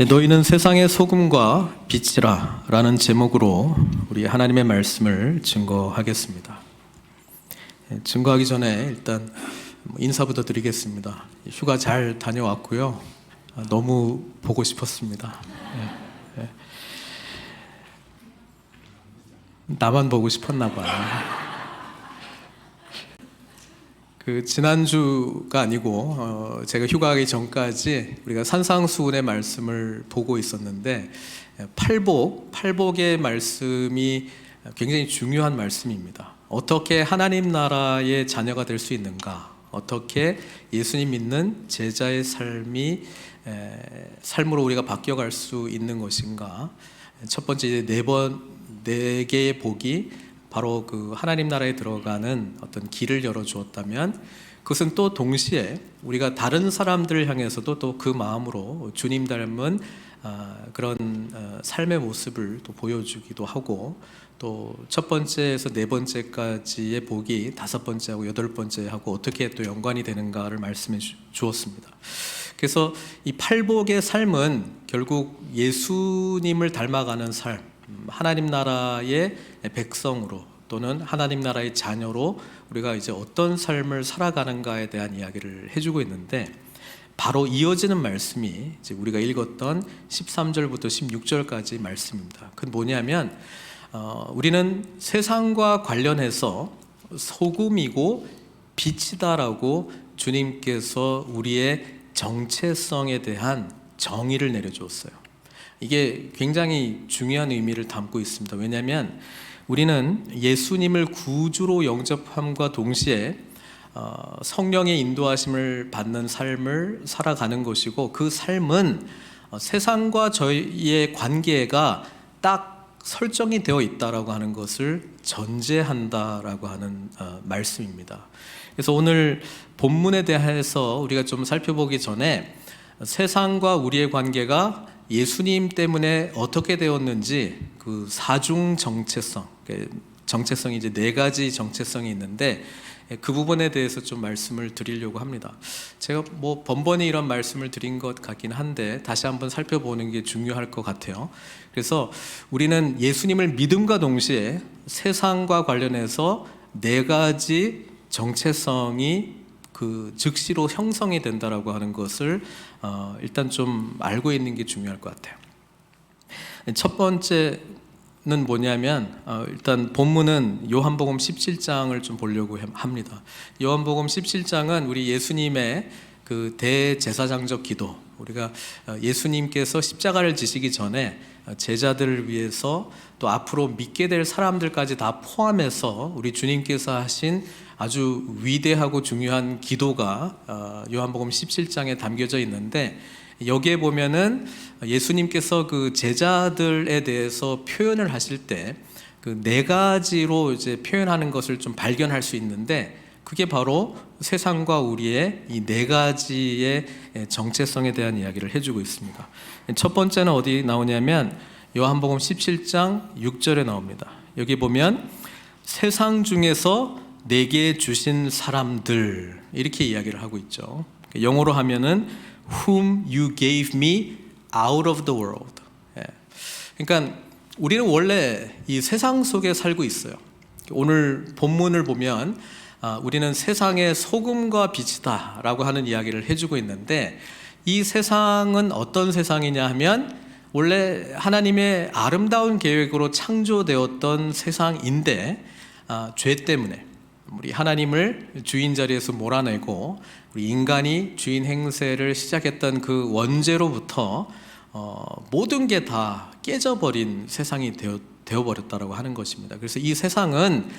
너희는 세상의 소금과 빛이라 라는 제목으로 우리 하나님의 말씀을 증거하겠습니다. 증거하기 전에 일단 인사부터 드리겠습니다. 휴가 잘 다녀왔고요. 너무 보고 싶었습니다. 나만 보고 싶었나 봐요. 지난주가 아니고 제가 휴가하기 전까지 우리가 산상수훈의 말씀을 보고 있었는데 팔복의 말씀이 굉장히 중요한 말씀입니다. 어떻게 하나님 나라의 자녀가 될 수 있는가, 어떻게 예수님 믿는 제자의 삶으로 우리가 바뀌어갈 수 있는 것인가. 첫 번째 네 개의 복이 바로 그 하나님 나라에 들어가는 어떤 길을 열어주었다면, 그것은 또 동시에 우리가 다른 사람들을 향해서도 또 그 마음으로 주님 닮은 그런 삶의 모습을 또 보여주기도 하고, 또 첫 번째에서 네 번째까지의 복이 다섯 번째하고 여덟 번째하고 어떻게 또 연관이 되는가를 말씀해 주었습니다. 그래서 이 팔복의 삶은 결국 예수님을 닮아가는 삶, 하나님 나라의 백성으로 또는 하나님 나라의 자녀로 우리가 이제 어떤 삶을 살아가는가에 대한 이야기를 해주고 있는데, 바로 이어지는 말씀이 이제 우리가 읽었던 13절부터 16절까지 말씀입니다. 그건 뭐냐면 우리는 세상과 관련해서 소금이고 빛이다라고 주님께서 우리의 정체성에 대한 정의를 내려주었어요. 이게 굉장히 중요한 의미를 담고 있습니다. 왜냐하면 우리는 예수님을 구주로 영접함과 동시에 성령의 인도하심을 받는 삶을 살아가는 것이고, 그 삶은 세상과 저희의 관계가 딱 설정이 되어 있다라고 하는 것을 전제한다라고 하는 말씀입니다. 그래서 오늘 본문에 대해서 우리가 좀 살펴보기 전에 세상과 우리의 관계가 예수님 때문에 어떻게 되었는지, 그 사중 정체성이 이제 네 가지 정체성이 있는데 그 부분에 대해서 좀 말씀을 드리려고 합니다. 제가 번번이 이런 말씀을 드린 것 같긴 한데 다시 한번 살펴보는 게 중요할 것 같아요. 그래서 우리는 예수님을 믿음과 동시에 세상과 관련해서 네 가지 정체성이 그 즉시로 형성이 된다라고 하는 것을 일단 좀 알고 있는 게 중요할 것 같아요. 첫 번째는 뭐냐면 일단 본문은 요한복음 17장을 좀 보려고 합니다. 요한복음 17장은 우리 예수님의 그 대제사장적 기도, 우리가 예수님께서 십자가를 지시기 전에 제자들을 위해서 또 앞으로 믿게 될 사람들까지 다 포함해서 우리 주님께서 하신 아주 위대하고 중요한 기도가 요한복음 17장에 담겨져 있는데, 여기에 보면은 예수님께서 그 제자들에 대해서 표현을 하실 때 그 네 가지로 이제 표현하는 것을 좀 발견할 수 있는데, 그게 바로 세상과 우리의 이 네 가지의 정체성에 대한 이야기를 해주고 있습니다. 첫 번째는 어디 나오냐면 요한복음 17장 6절에 나옵니다. 여기 보면 세상 중에서 내게 주신 사람들, 이렇게 이야기를 하고 있죠. 영어로 하면은 whom you gave me out of the world. 그러니까 우리는 원래 이 세상 속에 살고 있어요. 오늘 본문을 보면 우리는 세상의 소금과 빛이다 라고 하는 이야기를 해주고 있는데, 이 세상은 어떤 세상이냐 하면 원래 하나님의 아름다운 계획으로 창조되었던 세상인데 죄 때문에 우리 하나님을 주인 자리에서 몰아내고 우리 인간이 주인 행세를 시작했던 그 원죄로부터 모든 게 다 깨져버린 세상이 되어버렸다라고 하는 것입니다. 그래서 이 세상은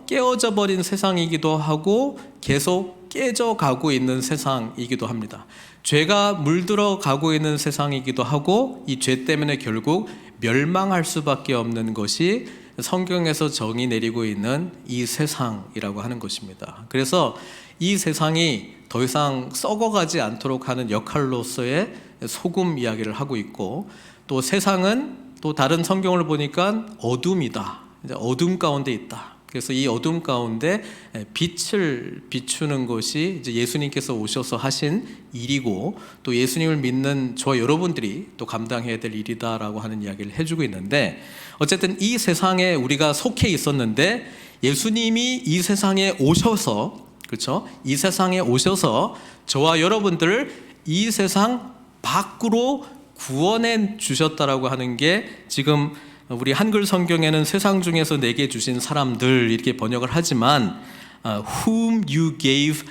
깨어져 버린 세상이기도 하고 계속 깨져가고 있는 세상이기도 합니다. 죄가 물들어 가고 있는 세상이기도 하고, 이 죄 때문에 결국 멸망할 수밖에 없는 것이 성경에서 정의 내리고 있는 이 세상이라고 하는 것입니다. 그래서 이 세상이 더 이상 썩어가지 않도록 하는 역할로서의 소금 이야기를 하고 있고, 또 세상은 또 다른 성경을 보니까 어둠이다, 이제 어둠 가운데 있다. 그래서 이 어둠 가운데 빛을 비추는 것이 이제 예수님께서 오셔서 하신 일이고, 또 예수님을 믿는 저와 여러분들이 또 감당해야 될 일이다라고 하는 이야기를 해주고 있는데, 어쨌든 이 세상에 우리가 속해 있었는데 예수님이 이 세상에 오셔서, 그렇죠? 이 세상에 오셔서 저와 여러분들을 이 세상 밖으로 구원해 주셨다라고 하는 게, 지금 우리 한글 성경에는 세상 중에서 내게 주신 사람들 이렇게 번역을 하지만 whom you gave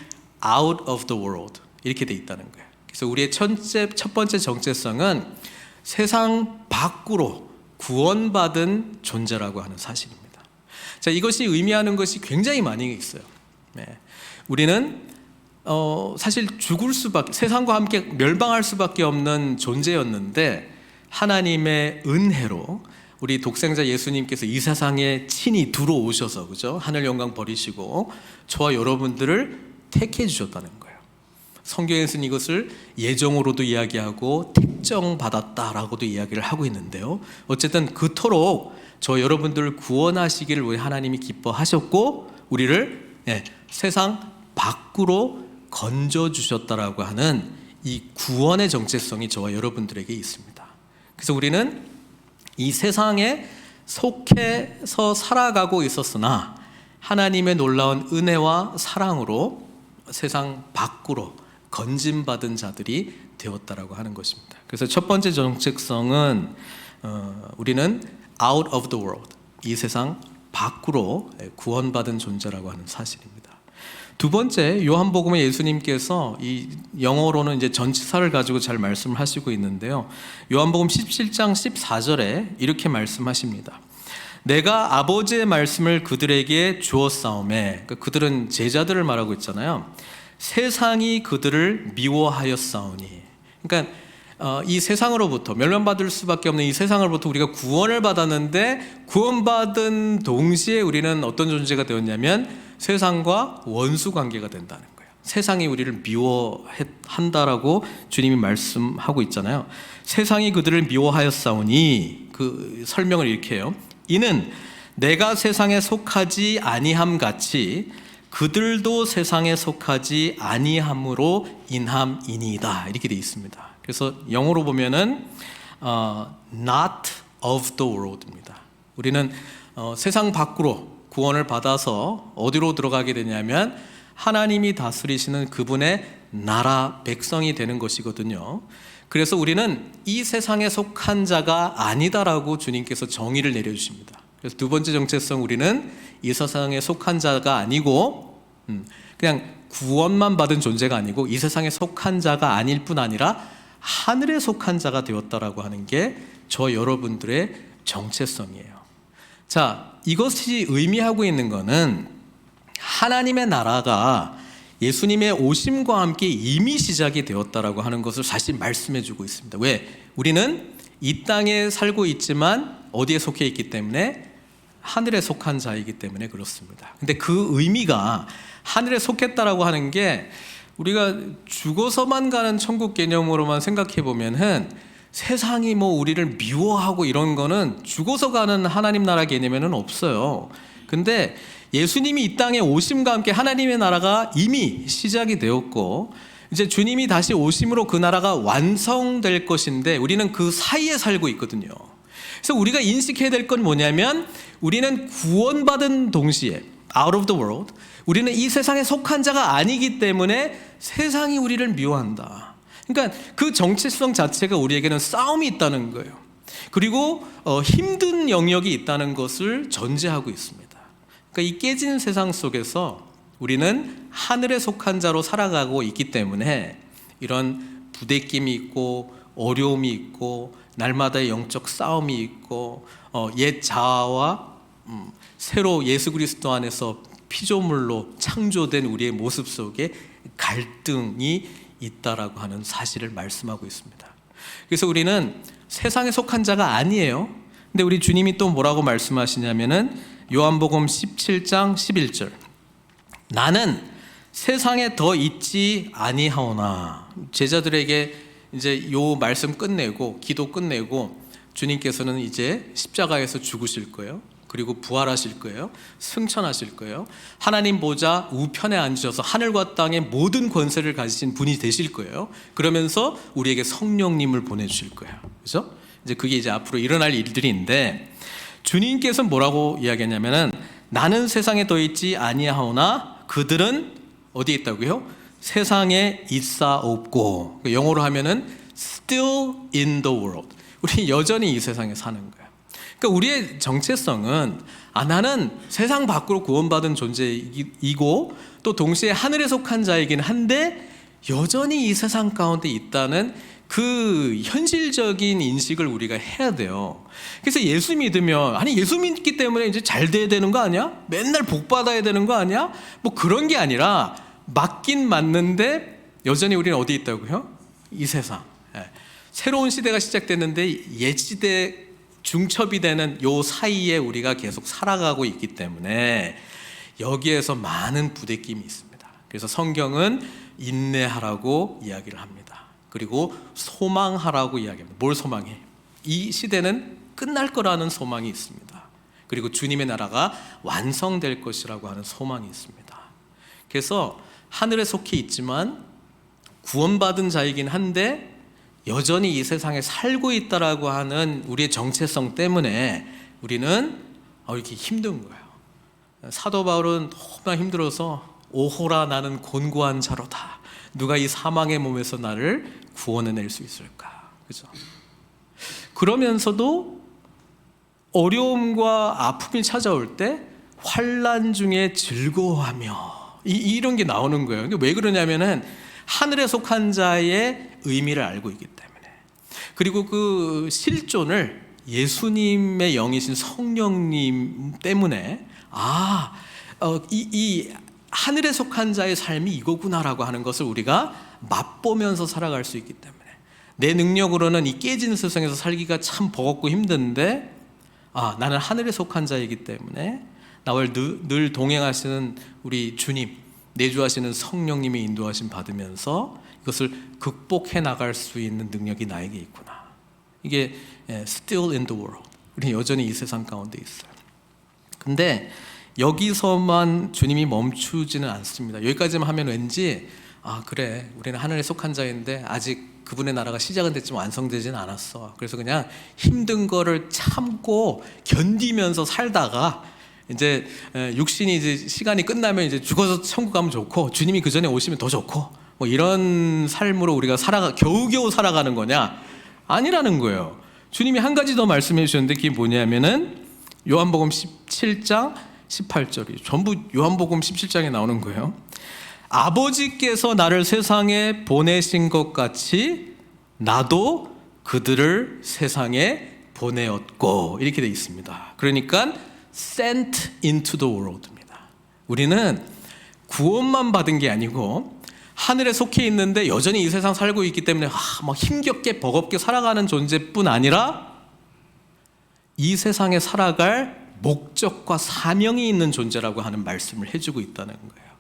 out of the world 이렇게 돼 있다는 거예요. 그래서 우리의 첫 번째 정체성은 세상 밖으로 구원받은 존재라고 하는 사실입니다. 자, 이것이 의미하는 것이 굉장히 많이 있어요. 우리는 사실 죽을 수밖에, 세상과 함께 멸망할 수밖에 없는 존재였는데, 하나님의 은혜로 우리 독생자 예수님께서 이 세상에 친히 들어오셔서, 그죠? 하늘 영광 버리시고 저와 여러분들을 택해 주셨다는 거예요. 성경에서는 이것을 예정으로도 이야기하고 택정받았다라고도 이야기를 하고 있는데요. 어쨌든 그토록 저 여러분들을 구원하시기를 우리 하나님이 기뻐하셨고, 우리를 세상 밖으로 건져주셨다라고 하는 이 구원의 정체성이 저와 여러분들에게 있습니다. 그래서 우리는 이 세상에 속해서 살아가고 있었으나 하나님의 놀라운 은혜와 사랑으로 세상 밖으로 건짐받은 자들이 되었다라고 하는 것입니다. 그래서 첫 번째 정체성은 우리는 out of the world, 이 세상 밖으로 구원받은 존재라고 하는 사실입니다. 두 번째, 요한복음에 예수님께서 이 영어로는 이제 전치사를 가지고 잘 말씀을 하시고 있는데요. 요한복음 17장 14절에 이렇게 말씀하십니다. 내가 아버지의 말씀을 그들에게 주었사오매, 그러니까 그들은 제자들을 말하고 있잖아요. 세상이 그들을 미워하였사오니. 그러니까 이 세상으로부터 멸망받을 수밖에 없는 이 세상으로부터 우리가 구원을 받았는데, 구원받은 동시에 우리는 어떤 존재가 되었냐면 세상과 원수 관계가 된다는 거예요. 세상이 우리를 미워한다라고 주님이 말씀하고 있잖아요. 세상이 그들을 미워하였사오니, 그 설명을 이렇게 해요. 이는 내가 세상에 속하지 아니함 같이 그들도 세상에 속하지 아니함으로 인함이니이다, 이렇게 되어 있습니다. 그래서 영어로 보면은 not of the world입니다. 우리는 세상 밖으로 구원을 받아서 어디로 들어가게 되냐면 하나님이 다스리시는 그분의 나라 백성이 되는 것이거든요. 그래서 우리는 이 세상에 속한 자가 아니다라고 주님께서 정의를 내려주십니다. 그래서 두 번째 정체성, 우리는 이 세상에 속한 자가 아니고 그냥 구원만 받은 존재가 아니고 이 세상에 속한 자가 아닐 뿐 아니라 하늘에 속한 자가 되었다라고 하는 게 저 여러분들의 정체성이에요. 자, 이것이 의미하고 있는 것은 하나님의 나라가 예수님의 오심과 함께 이미 시작이 되었다라고 하는 것을 사실 말씀해 주고 있습니다. 왜? 우리는 이 땅에 살고 있지만 어디에 속해 있기 때문에? 하늘에 속한 자이기 때문에 그렇습니다. 근데 그 의미가 하늘에 속했다라고 하는 게, 우리가 죽어서만 가는 천국 개념으로만 생각해 보면은 세상이 뭐 우리를 미워하고 이런 거는 죽어서 가는 하나님 나라 개념에는 없어요. 근데 예수님이 이 땅에 오심과 함께 하나님의 나라가 이미 시작이 되었고, 이제 주님이 다시 오심으로 그 나라가 완성될 것인데 우리는 그 사이에 살고 있거든요. 그래서 우리가 인식해야 될 건 뭐냐면, 우리는 구원받은 동시에 out of the world, 우리는 이 세상에 속한 자가 아니기 때문에 세상이 우리를 미워한다. 그러니까 그 정체성 자체가 우리에게는 싸움이 있다는 거예요. 그리고 힘든 영역이 있다는 것을 전제하고 있습니다. 그러니까 이 깨진 세상 속에서 우리는 하늘에 속한 자로 살아가고 있기 때문에 이런 부대낌이 있고 어려움이 있고 날마다의 영적 싸움이 있고 옛 자아와 새로 예수 그리스도 안에서 피조물로 창조된 우리의 모습 속에 갈등이 있다라고 하는 사실을 말씀하고 있습니다. 그래서 우리는 세상에 속한 자가 아니에요. 근데 우리 주님이 또 뭐라고 말씀하시냐면은 요한복음 17장 11절, 나는 세상에 더 있지 아니하오나. 제자들에게 이제 요 말씀 끝내고 기도 끝내고 주님께서는 이제 십자가에서 죽으실 거예요. 그리고 부활하실 거예요. 승천하실 거예요. 하나님 보좌 우편에 앉으셔서 하늘과 땅의 모든 권세를 가지신 분이 되실 거예요. 그러면서 우리에게 성령님을 보내주실 거예요. 그렇죠? 이제 그게 이제 앞으로 일어날 일들인데, 주님께서는 뭐라고 이야기했냐면은 나는 세상에 더 있지 아니하오나 그들은 어디에 있다고요? 세상에 있사옵고, 영어로 하면은 still in the world. 우리 여전히 이 세상에 사는 거예요. 그러니까 우리의 정체성은 나는 세상 밖으로 구원받은 존재이고 또 동시에 하늘에 속한 자이긴 한데 여전히 이 세상 가운데 있다는 그 현실적인 인식을 우리가 해야 돼요. 그래서 예수 믿으면 예수 믿기 때문에 이제 잘 돼야 되는 거 아니야? 맨날 복 받아야 되는 거 아니야? 뭐 그런 게 아니라 맞긴 맞는데 여전히 우리는 어디 있다고요? 이 세상. 새로운 시대가 시작됐는데 옛 시대 중첩이 되는 요 사이에 우리가 계속 살아가고 있기 때문에 여기에서 많은 부대낌이 있습니다. 그래서 성경은 인내하라고 이야기를 합니다. 그리고 소망하라고 이야기합니다. 뭘 소망해? 이 시대는 끝날 거라는 소망이 있습니다. 그리고 주님의 나라가 완성될 것이라고 하는 소망이 있습니다. 그래서 하늘에 속해 있지만 구원받은 자이긴 한데 여전히 이 세상에 살고 있다라고 하는 우리의 정체성 때문에 우리는 이렇게 힘든 거예요. 사도 바울은 너무나 힘들어서 오호라 나는 곤고한 자로다. 누가 이 사망의 몸에서 나를 구원해낼 수 있을까? 그죠? 그러면서도 어려움과 아픔이 찾아올 때 환난 중에 즐거워하며 이런 게 나오는 거예요. 왜 그러냐면은 하늘에 속한 자의 의미를 알고 있기 때문에. 그리고 그 실존을 예수님의 영이신 성령님 때문에 이 하늘에 속한 자의 삶이 이거구나라고 하는 것을 우리가 맛보면서 살아갈 수 있기 때문에 내 능력으로는 이 깨진 세상에서 살기가 참 버겁고 힘든데 나는 하늘에 속한 자이기 때문에 나와 늘 동행하시는 우리 주님, 내주하시는 성령님의 인도하심 받으면서 이것을 극복해 나갈 수 있는 능력이 나에게 있구나. 이게 still in the world. 우리는 여전히 이 세상 가운데 있어요. 근데 여기서만 주님이 멈추지는 않습니다. 여기까지만 하면 왠지 그래, 우리는 하늘에 속한 자인데 아직 그분의 나라가 시작은 됐지만 완성되지는 않았어. 그래서 그냥 힘든 거를 참고 견디면서 살다가 이제 육신이 이제 시간이 끝나면 이제 죽어서 천국 가면 좋고 주님이 그 전에 오시면 더 좋고 뭐 이런 삶으로 우리가 겨우겨우 살아가는 거냐? 아니라는 거예요. 주님이 한 가지 더 말씀해 주셨는데 그게 뭐냐면은 요한복음 17장 18절이 전부 요한복음 17장에 나오는 거예요. 아버지께서 나를 세상에 보내신 것 같이 나도 그들을 세상에 보내었고 이렇게 되어 있습니다. 그러니까 sent into the world입니다. 우리는 구원만 받은 게 아니고 하늘에 속해 있는데 여전히 이 세상 살고 있기 때문에 막 힘겹게 버겁게 살아가는 존재뿐 아니라 이 세상에 살아갈 목적과 사명이 있는 존재라고 하는 말씀을 해주고 있다는 거예요.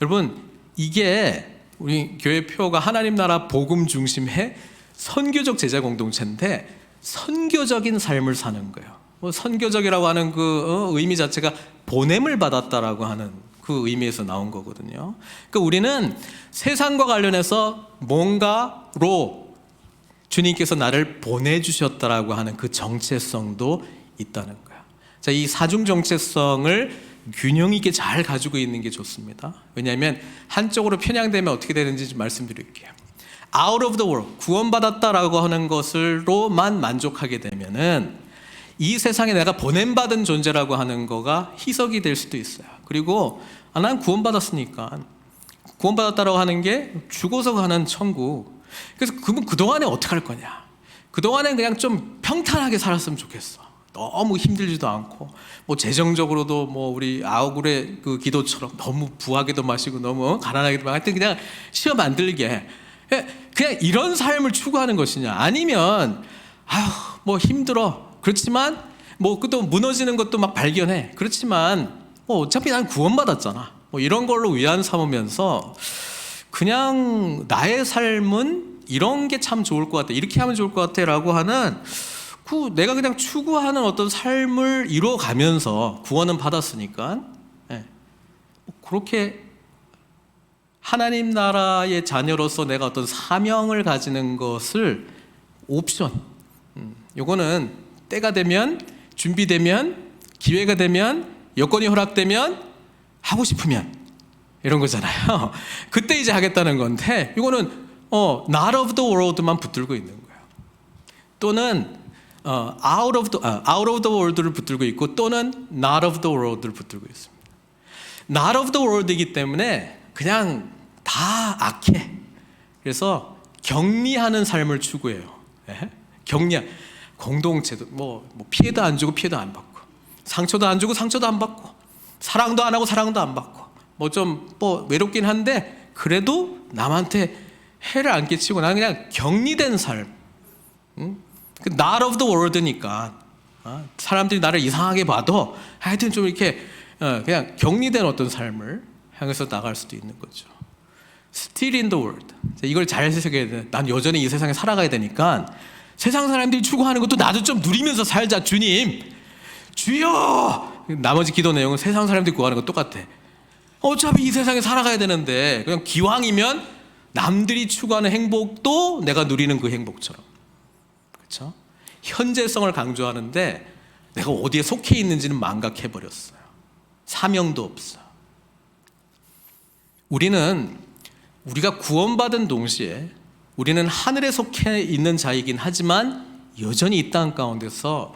여러분, 이게 우리 교회 표가 하나님 나라 복음 중심의 선교적 제자 공동체인데 선교적인 삶을 사는 거예요. 선교적이라고 하는 그 의미 자체가 보냄을 받았다라고 하는 그 의미에서 나온 거거든요. 그러니까 우리는 세상과 관련해서 뭔가로 주님께서 나를 보내주셨다라고 하는 그 정체성도 있다는 거예요. 자, 이 사중 정체성을 균형 있게 잘 가지고 있는 게 좋습니다. 왜냐하면 한쪽으로 편향되면 어떻게 되는지 좀 말씀드릴게요. Out of the world, 구원받았다라고 하는 것으로만 만족하게 되면은 이 세상에 내가 보냄받은 존재라고 하는 거가 희석이 될 수도 있어요. 그리고 난 구원받았으니까 구원받았다라고 하는 게 죽어서 가는 천국. 그래서 그동안에 어떻게 할 거냐? 그동안에 그냥 좀 평탄하게 살았으면 좋겠어. 너무 힘들지도 않고 뭐 재정적으로도 뭐 우리 아우굴의 그 기도처럼 너무 부하게도 마시고 너무 가난하게도 마시고 하여튼 그냥 시험 안 들게 그냥 이런 삶을 추구하는 것이냐? 아니면 뭐 힘들어. 그렇지만 뭐 또 무너지는 것도 막 발견해. 그렇지만 뭐 어차피 난 구원받았잖아. 뭐 이런 걸로 위안 삼으면서 그냥 나의 삶은 이런 게 참 좋을 것 같아. 이렇게 하면 좋을 것 같아 라고 하는 내가 그냥 추구하는 어떤 삶을 이루어가면서 구원은 받았으니까 그렇게 하나님 나라의 자녀로서 내가 어떤 사명을 가지는 것을 옵션, 요거는 때가 되면, 준비되면, 기회가 되면, 여건이 허락되면, 하고 싶으면 이런 거잖아요. 그때 이제 하겠다는 건데, 이거는 not of the world만 붙들고 있는 거예요. 또는 out of the world를 붙들고 있고, 또는 not of the world를 붙들고 있습니다. not of the world이기 때문에 그냥 다 악해. 그래서 격리하는 삶을 추구해요. 공동체도 뭐 피해도 안 주고 피해도 안 받고, 상처도 안 주고 상처도 안 받고, 사랑도 안 하고 사랑도 안 받고, 외롭긴 한데 그래도 남한테 해를 안 끼치고 나는 그냥 격리된 삶. not of the world니까 사람들이 나를 이상하게 봐도 하여튼 좀 이렇게 그냥 격리된 어떤 삶을 향해서 나갈 수도 있는 거죠. Still in the world. 이걸 잘 해석해야 돼. 난 여전히 이 세상에 살아가야 되니까 세상 사람들이 추구하는 것도 나도 좀 누리면서 살자. 주님, 주여. 나머지 기도 내용은 세상 사람들이 구하는 거 똑같아. 어차피 이 세상에 살아가야 되는데 그냥 기왕이면 남들이 추구하는 행복도 내가 누리는 그 행복처럼. 그렇죠? 현재성을 강조하는데 내가 어디에 속해 있는지는 망각해버렸어요. 사명도 없어. 우리가 구원받은 동시에 우리는 하늘에 속해 있는 자이긴 하지만 여전히 이 땅 가운데서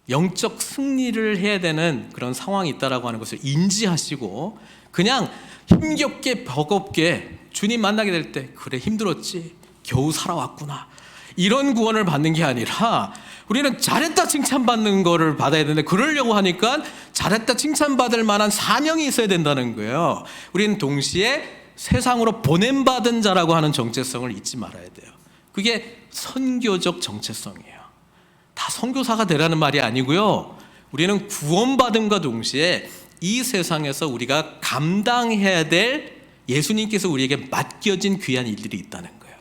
영적 승리를 해야 되는 그런 상황이 있다라고 하는 것을 인지하시고 그냥 힘겹게 버겁게 주님 만나게 될 때 그래 힘들었지 겨우 살아왔구나 이런 구원을 받는 게 아니라 우리는 잘했다 칭찬받는 거를 받아야 되는데 그러려고 하니까 잘했다 칭찬받을 만한 사명이 있어야 된다는 거예요. 우리는 동시에 세상으로 보냄받은 자라고 하는 정체성을 잊지 말아야 돼요. 그게 선교적 정체성이에요. 다 선교사가 되라는 말이 아니고요. 우리는 구원받음과 동시에 이 세상에서 우리가 감당해야 될 예수님께서 우리에게 맡겨진 귀한 일들이 있다는 거예요.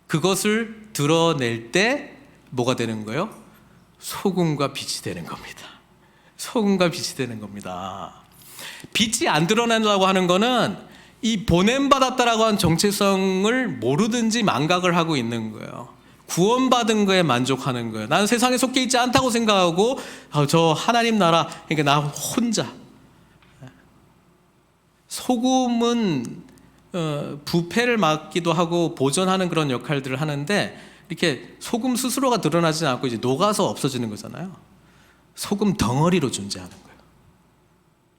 그것을 드러낼 때 뭐가 되는 거예요? 소금과 빛이 되는 겁니다. 소금과 빛이 되는 겁니다. 빛이 안 드러난다고 하는 거는 이 보냄받았다라고 하는 정체성을 모르든지 망각을 하고 있는 거예요. 구원받은 거에 만족하는 거예요. 나는 세상에 속해 있지 않다고 생각하고 저 하나님 나라, 그러니까 나 혼자. 소금은 부패를 막기도 하고 보존하는 그런 역할들을 하는데 이렇게 소금 스스로가 드러나지 않고 이제 녹아서 없어지는 거잖아요. 소금 덩어리로 존재하는 거예요.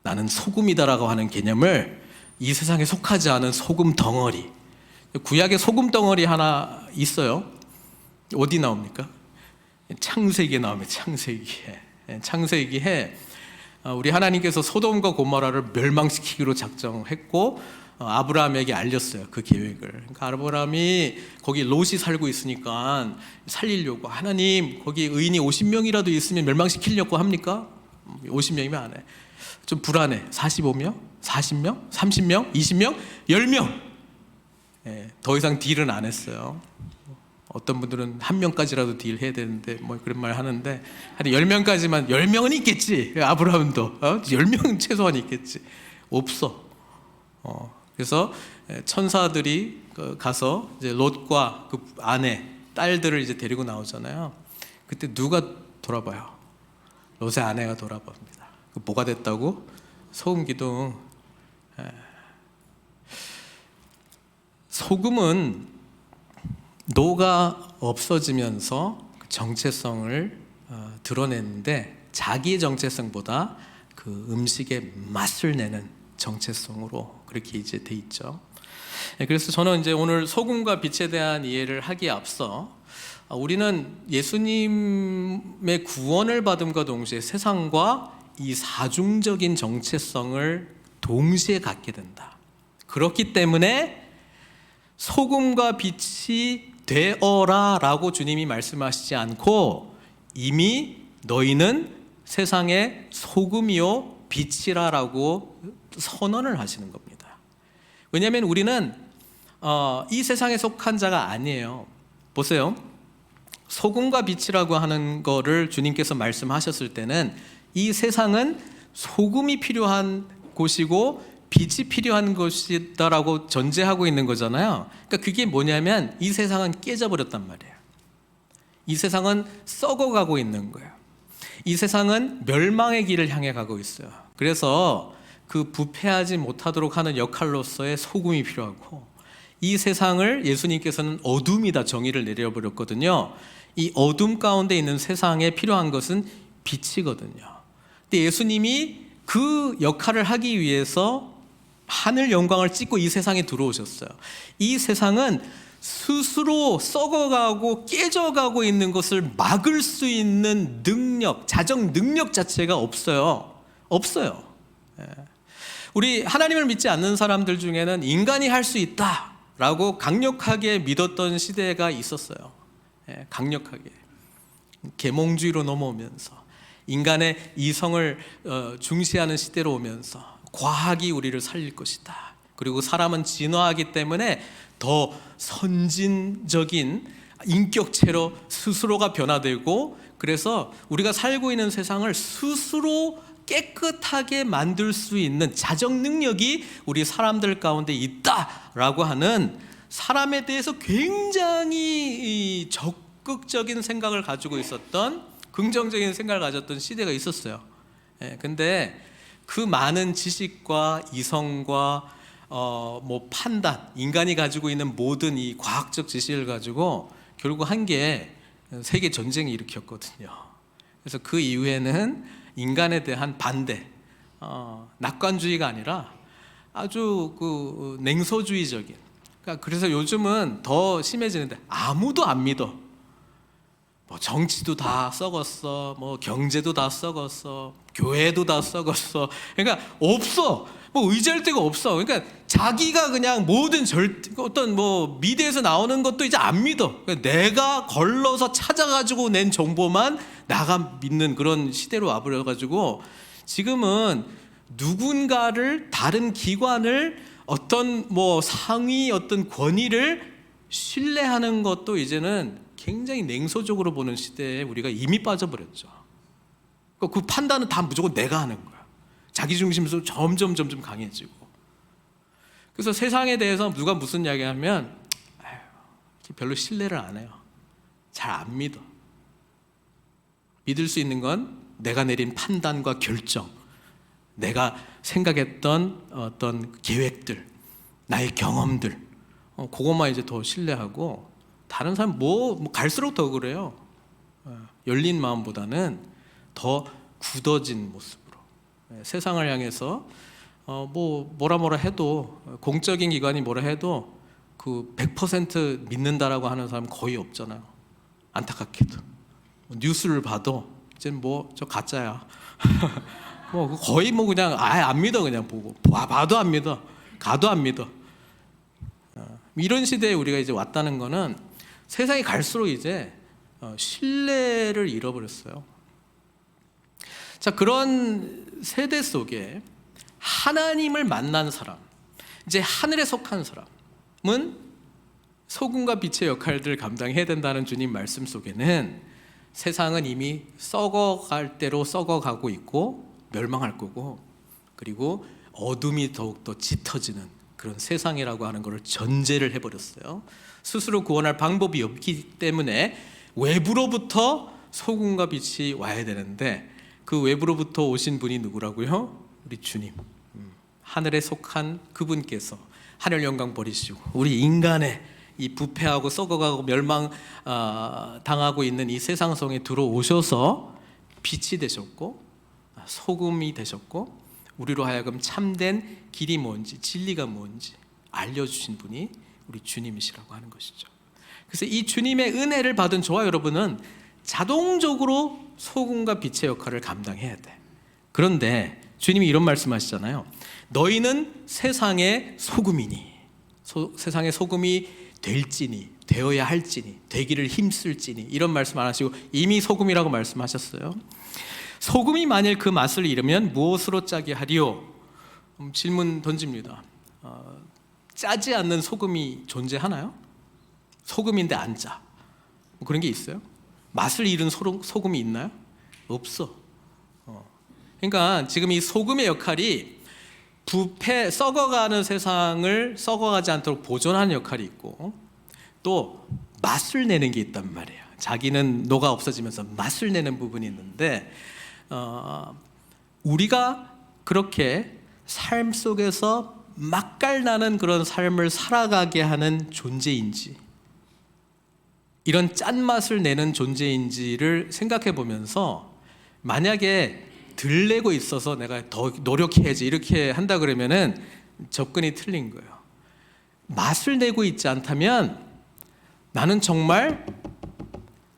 나는 소금이다라고 하는 개념을 이 세상에 속하지 않은 소금 덩어리. 구약에 소금 덩어리 하나 있어요. 어디 나옵니까? 창세기에 나옵니다. 창세기에 우리 하나님께서 소돔과 고모라를 멸망시키기로 작정했고 아브라함에게 알렸어요. 그 계획을. 그러니까 아브라함이 거기 롯이 살고 있으니까 살리려고 하나님 거기 의인이 50명이라도 있으면 멸망시키려고 합니까? 50명이면 안 해. 좀 불안해. 45명? 40명? 30명? 20명? 10명? 더 이상 딜은 안 했어요. 어떤 분들은 한 명까지라도 딜해야 되는데 뭐 그런 말 하는데 한 10명까지만 10명은 있겠지. 아브라함도 10명은 최소한 있겠지. 없어. 그래서 천사들이 가서 이제 롯과 그 아내 딸들을 이제 데리고 나오잖아요. 그때 누가 돌아봐요? 롯의 아내가 돌아봅니다. 뭐가 됐다고? 소금 기둥. 소금은 노가 없어지면서 정체성을 드러내는데 자기의 정체성보다 그 음식의 맛을 내는 정체성으로 그렇게 이제 돼 있죠. 그래서 저는 이제 오늘 소금과 빛에 대한 이해를 하기에 앞서 우리는 예수님의 구원을 받음과 동시에 세상과 이 사중적인 정체성을 동시에 갖게 된다. 그렇기 때문에 소금과 빛이 되어라 라고 주님이 말씀하시지 않고 이미 너희는 세상의 소금이요 빛이라 라고 선언을 하시는 겁니다. 왜냐하면 우리는 이 세상에 속한 자가 아니에요. 보세요. 소금과 빛이라고 하는 거를 주님께서 말씀하셨을 때는 이 세상은 소금이 필요한 곳이고 빛이 필요한 곳이다라고 전제하고 있는 거잖아요. 그러니까 그게 뭐냐면 이 세상은 깨져버렸단 말이에요. 이 세상은 썩어가고 있는 거예요. 이 세상은 멸망의 길을 향해 가고 있어요. 그래서 그 부패하지 못하도록 하는 역할로서의 소금이 필요하고, 이 세상을 예수님께서는 어둠이다 정의를 내려버렸거든요. 이 어둠 가운데 있는 세상에 필요한 것은 빛이거든요. 근데 예수님이 그 역할을 하기 위해서 하늘 영광을 찢고 이 세상에 들어오셨어요. 이 세상은 스스로 썩어가고 깨져가고 있는 것을 막을 수 있는 능력, 자정 능력 자체가 없어요. 우리 하나님을 믿지 않는 사람들 중에는 인간이 할 수 있다라고 강력하게 믿었던 시대가 있었어요. 강력하게 계몽주의로 넘어오면서 인간의 이성을 중시하는 시대로 오면서 과학이 우리를 살릴 것이다. 그리고 사람은 진화하기 때문에 더 선진적인 인격체로 스스로가 변화되고, 그래서 우리가 살고 있는 세상을 스스로 깨끗하게 만들 수 있는 자정 능력이 우리 사람들 가운데 있다라고 하는, 사람에 대해서 굉장히 적극적인 생각을 가지고 있었던, 긍정적인 생각을 가졌던 시대가 있었어요. 근데 그 많은 지식과 이성과 판단, 인간이 가지고 있는 모든 이 과학적 지식을 가지고 결국 한 게 세계 전쟁을 일으켰거든요. 그래서 그 이후에는 인간에 대한 반대, 낙관주의가 아니라 아주 그 냉소주의적인. 그래서 요즘은 더 심해지는데 아무도 안 믿어. 뭐 정치도 다 썩었어, 뭐 경제도 다 썩었어, 교회도 다 썩었어. 그러니까 없어. 뭐 의지할 데가 없어. 그러니까 자기가 그냥 모든 어떤 뭐 미디어에서 나오는 것도 이제 안 믿어. 그러니까 내가 걸러서 찾아가지고 낸 정보만 나가 믿는 그런 시대로 와버려가지고, 지금은 누군가를, 다른 기관을, 어떤 뭐 상위 어떤 권위를 신뢰하는 것도 이제는 굉장히 냉소적으로 보는 시대에 우리가 이미 빠져버렸죠. 그 판단은 다 무조건 내가 하는 거야. 자기 중심에서 점점 강해지고. 그래서 세상에 대해서 누가 무슨 이야기하면 별로 신뢰를 안 해요. 잘 안 믿어. 믿을 수 있는 건 내가 내린 판단과 결정, 내가 생각했던 어떤 계획들, 나의 경험들, 그것만 이제 더 신뢰하고, 다른 사람 갈수록 더 그래요. 열린 마음보다는 더 굳어진 모습으로 세상을 향해서 뭐라 해도, 공적인 기관이 뭐라 해도 그 100% 믿는다라고 하는 사람 거의 없잖아요. 안타깝게도 뉴스를 봐도 이제 저 가짜야. 거의 그냥 아예 안 믿어. 그냥 봐도 안 믿어, 가도 안 믿어. 이런 시대에 우리가 이제 왔다는 거는 세상이 갈수록 이제 신뢰를 잃어버렸어요. 자, 그런 세대 속에 하나님을 만난 사람, 이제 하늘에 속한 사람은 소금과 빛의 역할들을 감당해야 된다는 주님 말씀 속에는, 세상은 이미 썩어갈 대로 썩어가고 있고 멸망할 거고, 그리고 어둠이 더욱더 짙어지는 그런 세상이라고 하는 것을 전제를 해버렸어요. 스스로 구원할 방법이 없기 때문에 외부로부터 소금과 빛이 와야 되는데, 그 외부로부터 오신 분이 누구라고요? 우리 주님, 하늘에 속한 그분께서 하늘 영광 버리시고 우리 인간의 이 부패하고 썩어가고 멸망 당하고 있는 이 세상 속에 들어오셔서 빛이 되셨고 소금이 되셨고, 우리로 하여금 참된 길이 뭔지, 진리가 뭔지 알려주신 분이 우리 주님이시라고 하는 것이죠. 그래서 이 주님의 은혜를 받은 저와 여러분은 자동적으로 소금과 빛의 역할을 감당해야 돼. 그런데 주님이 이런 말씀하시잖아요. 너희는 세상의 소금이니, 세상의 소금이 될지니, 되어야 할지니, 되기를 힘쓸지니, 이런 말씀 안 하시고 이미 소금이라고 말씀하셨어요. 소금이 만일 그 맛을 잃으면 무엇으로 짜게 하리요? 질문 던집니다. 짜지 않는 소금이 존재하나요? 소금인데 안 짜, 그런 게 있어요? 맛을 잃은 소금이 있나요? 없어. 그러니까 지금 이 소금의 역할이 부패, 썩어가는 세상을 썩어가지 않도록 보존하는 역할이 있고, 또 맛을 내는 게 있단 말이에요. 자기는 녹아 없어지면서 맛을 내는 부분이 있는데, 우리가 그렇게 삶 속에서 맛깔나는 그런 삶을 살아가게 하는 존재인지, 이런 짠맛을 내는 존재인지를 생각해 보면서, 만약에 덜 내고 있어서 내가 더 노력해야지 이렇게 한다 그러면은 접근이 틀린 거예요. 맛을 내고 있지 않다면 나는 정말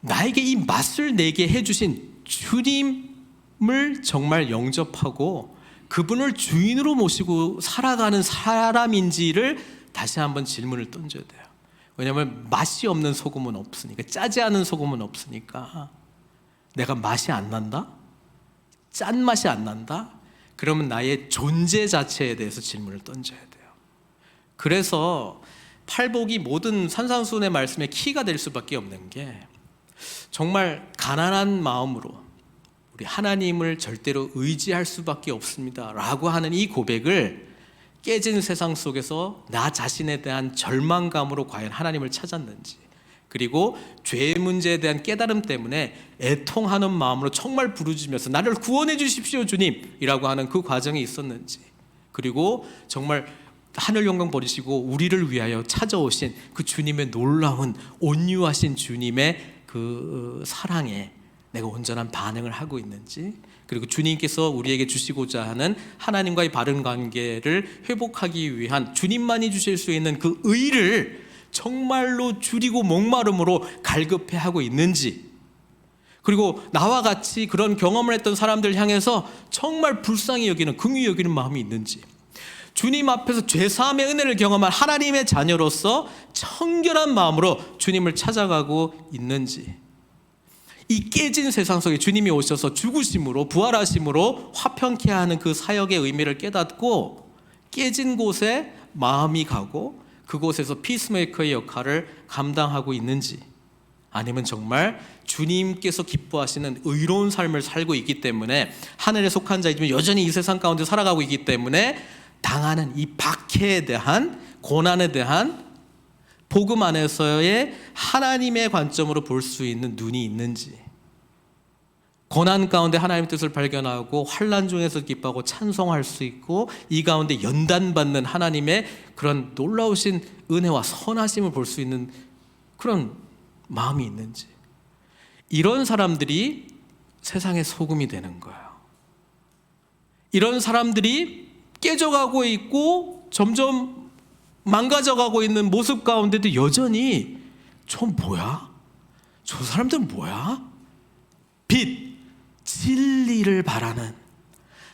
나에게 이 맛을 내게 해주신 주님을 정말 영접하고 그분을 주인으로 모시고 살아가는 사람인지를 다시 한번 질문을 던져야 돼요. 왜냐하면 맛이 없는 소금은 없으니까, 짜지 않은 소금은 없으니까. 내가 맛이 안 난다? 짠맛이 안 난다? 그러면 나의 존재 자체에 대해서 질문을 던져야 돼요. 그래서 팔복이 모든 산상수훈의 말씀의 키가 될 수밖에 없는 게, 정말 가난한 마음으로 우리 하나님을 절대로 의지할 수밖에 없습니다 라고 하는 이 고백을 깨진 세상 속에서 나 자신에 대한 절망감으로 과연 하나님을 찾았는지, 그리고 죄의 문제에 대한 깨달음 때문에 애통하는 마음으로 정말 부르짖으면서 나를 구원해 주십시오 주님이라고 하는 그 과정이 있었는지, 그리고 정말 하늘 영광 버리시고 우리를 위하여 찾아오신 그 주님의 놀라운 온유하신 주님의 그 사랑에 내가 온전한 반응을 하고 있는지, 그리고 주님께서 우리에게 주시고자 하는 하나님과의 바른 관계를 회복하기 위한 주님만이 주실 수 있는 그 의를 정말로 줄이고 목마름으로 갈급해 하고 있는지, 그리고 나와 같이 그런 경험을 했던 사람들 향해서 정말 불쌍히 여기는, 긍휼히 여기는 마음이 있는지, 주님 앞에서 죄사함의 은혜를 경험한 하나님의 자녀로서 청결한 마음으로 주님을 찾아가고 있는지, 이 깨진 세상 속에 주님이 오셔서 죽으심으로 부활하심으로 화평케 하는 그 사역의 의미를 깨닫고 깨진 곳에 마음이 가고 그곳에서 피스메이커의 역할을 감당하고 있는지, 아니면 정말 주님께서 기뻐하시는 의로운 삶을 살고 있기 때문에, 하늘에 속한 자이지만 여전히 이 세상 가운데 살아가고 있기 때문에 당하는 이 박해에 대한, 고난에 대한 복음 안에서의 하나님의 관점으로 볼 수 있는 눈이 있는지, 고난 가운데 하나님의 뜻을 발견하고 환난 중에서 기뻐하고 찬송할 수 있고 이 가운데 연단받는 하나님의 그런 놀라우신 은혜와 선하심을 볼 수 있는 그런 마음이 있는지, 이런 사람들이 세상의 소금이 되는 거예요. 이런 사람들이 깨져가고 있고 점점 망가져가고 있는 모습 가운데도 여전히 저 뭐야? 저 사람들은 뭐야? 빛, 진리를 바라는,